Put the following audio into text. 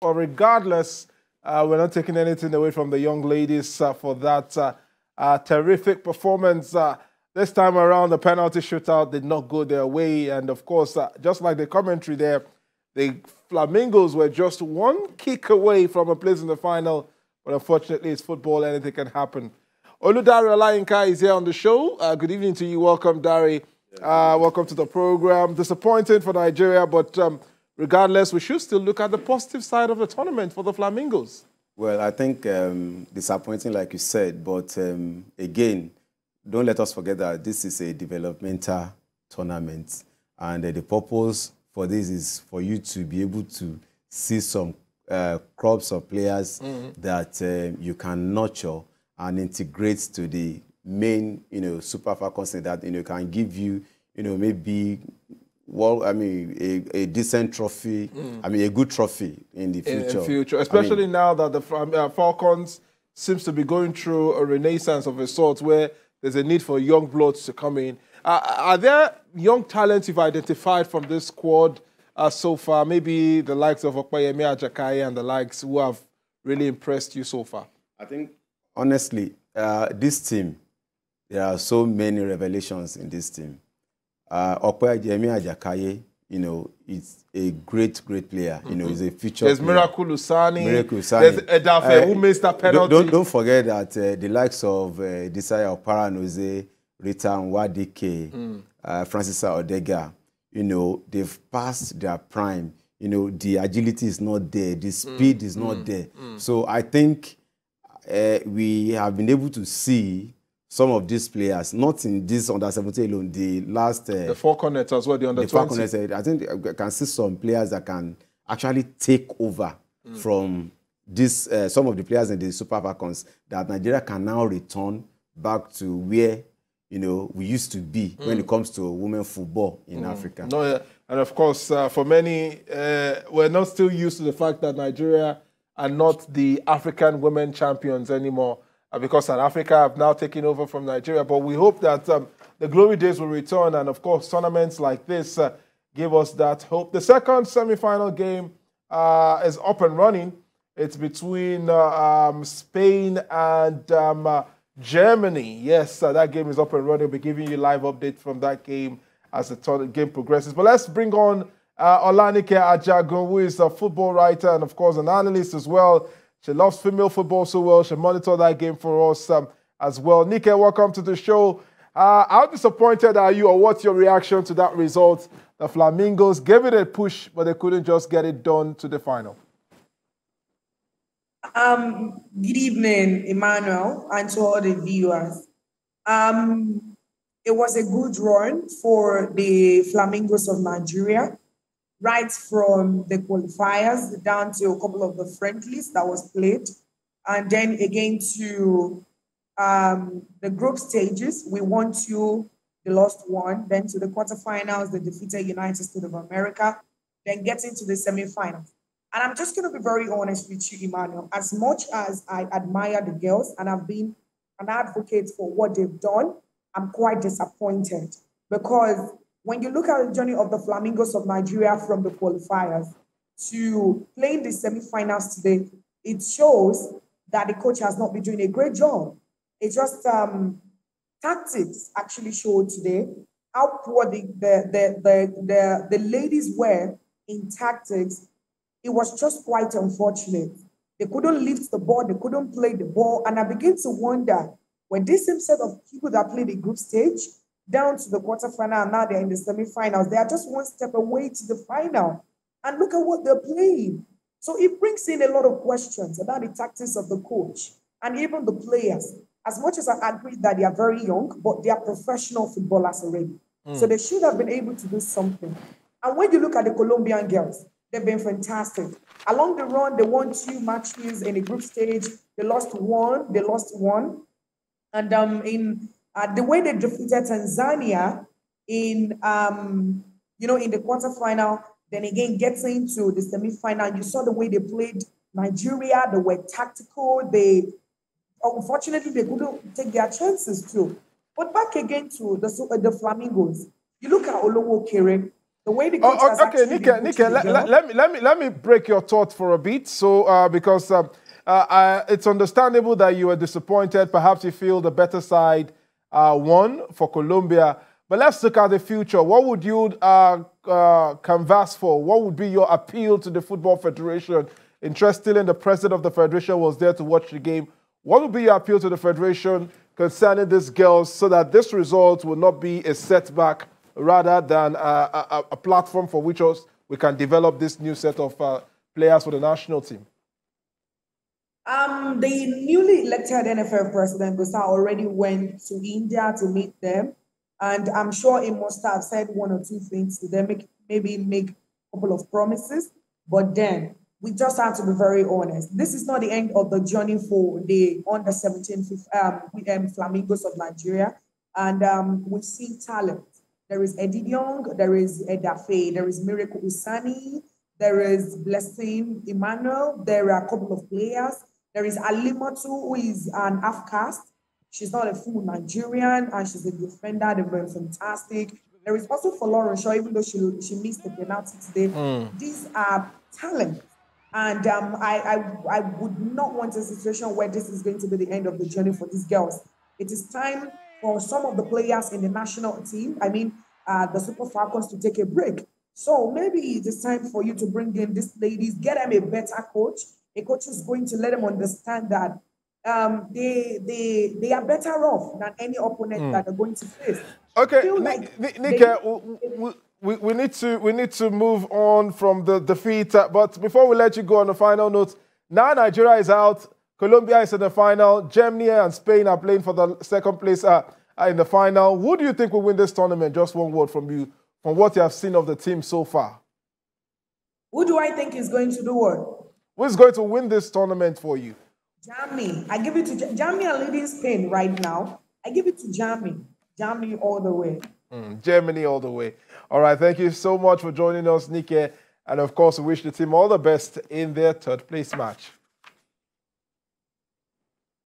But regardless, we're not taking anything away from the young ladies for that terrific performance. This time around, the penalty shootout did not go their way. And of course, just like the commentary there, the Flamingos were just one kick away from a place in the final. But unfortunately, it's football, anything can happen. Oludari Olayinka is here on the show. Good evening to you. Welcome, Dari. Welcome to the program. Disappointing for Nigeria, but regardless, we should still look at the positive side of the tournament for the Flamingos. Well, I think disappointing, like you said, but again, don't let us forget that this is a developmental tournament, and the purpose for this is for you to be able to see some crops of players that you can nurture and integrate to the main, Super Falcons that, can give you, maybe, well, I mean, a decent trophy, I mean, a good trophy in the future. In future, especially now that the Falcons seems to be going through a renaissance of a sort where there's a need for young bloods to come in. Are there young talents you've identified from this squad so far? Maybe the likes of Okpayemi Ajakaye and the likes who have really impressed you so far? I think, honestly, this team, there are so many revelations in this team. Okpayemi Ajakaye, it's a great player. He's a future There's player. Miracle Usani. There's Edafe, who missed that penalty. Don't forget that the likes of Desire Oparanoze, Rita Nwadike, Francis Odega, they've passed their prime. The agility is not there. The speed is not there. So I think we have been able to see some of these players, not in this under-17 alone, the last... the four cornets as well, the under-20. I think I can see some players that can actually take over from this, some of the players in the Super Falcons, that Nigeria can now return back to where, we used to be when it comes to women football in Africa. No, yeah. And of course, for many, we're not still used to the fact that Nigeria are not the African women champions anymore, because South Africa have now taken over from Nigeria. But we hope that the glory days will return. And, of course, tournaments like this give us that hope. The second semi-final game is up and running. It's between Spain and Germany. Yes, that game is up and running. We'll be giving you live updates from that game as the game progresses. But let's bring on Olanike Ajagun, who is a football writer and, of course, an analyst as well. She loves female football so well. She monitored that game for us as well. Nike, welcome to the show. How disappointed are you, or what's your reaction to that result? The Flamingos gave it a push, but they couldn't just get it done to the final. Good evening, Emmanuel, and to all the viewers. It was a good run for the Flamingos of Nigeria, right from the qualifiers down to a couple of the friendlies that was played. And then again to the group stages, we won 2, they lost 1. Then to the quarterfinals, they defeated United States of America, then getting to the semifinals. And I'm just going to be very honest with you, Emmanuel. As much as I admire the girls and I've been an advocate for what they've done, I'm quite disappointed, because when you look at the journey of the Flamingos of Nigeria from the qualifiers to playing the semifinals today, it shows that the coach has not been doing a great job. It's just tactics actually showed today how poor the ladies were in tactics. It was just quite unfortunate. They couldn't lift the ball, they couldn't play the ball, and I begin to wonder, when this same set of people that played the group stage down to the quarterfinal, and now they're in the semifinals, they are just one step away to the final. And look at what they're playing. So it brings in a lot of questions about the tactics of the coach and even the players. As much as I agree that they are very young, but they are professional footballers already. So they should have been able to do something. And when you look at the Colombian girls, they've been fantastic. Along the run, they won 2 matches in the group stage. They lost 1. And in the way they defeated Tanzania in in the quarterfinal, then again getting to the semifinal, you saw the way they played Nigeria. They were tactical. Unfortunately, they couldn't take their chances too. But back again to the Flamingos, you look at Olowo Kere. The way the coach has okay, actually been Nike, coaching the girl. let me break your thoughts for a bit. So, because it's understandable that you were disappointed. Perhaps you feel the better side won for Colombia. But let's look at the future. What would you canvass for? What would be your appeal to the Football Federation? Interestingly, the president of the Federation was there to watch the game. What would be your appeal to the Federation concerning these girls so that this result will not be a setback rather than a platform for which we can develop this new set of players for the national team? The newly elected NFL president, Gusa, already went to India to meet them. And I'm sure he must have said one or two things to them, maybe make a couple of promises. But then we just have to be very honest. This is not the end of the journey for the under-17 Flamingos of Nigeria. And we see talent. There is Eddie Young, there is Edafe, there is Miracle Usani, there is Blessing Emmanuel, there are a couple of players. There is Alimatu, who is an half-caste. She's not a full Nigerian, and she's a defender. They've been fantastic. There is also Folorunsho, Shaw, even though she missed the penalty today. These are talent. And I would not want a situation where this is going to be the end of the journey for these girls. It is time for some of the players in the national team, the Super Falcons, to take a break. So maybe it is time for you to bring in these ladies, get them a better coach. A coach is going to let them understand that they are better off than any opponent that they're going to face. Okay, we need to move on from the defeat. But before we let you go on the final note, now Nigeria is out, Colombia is in the final, Germany and Spain are playing for the second place in the final. Who do you think will win this tournament? Just one word from you, from what you have seen of the team so far. Who do I think is going to do what? Who is going to win this tournament for you? Germany. I give it to Germany. Are leading Spain right now. I give it to Germany. Germany all the way. Germany all the way. All right. Thank you so much for joining us, Nike. And of course, we wish the team all the best in their third place match.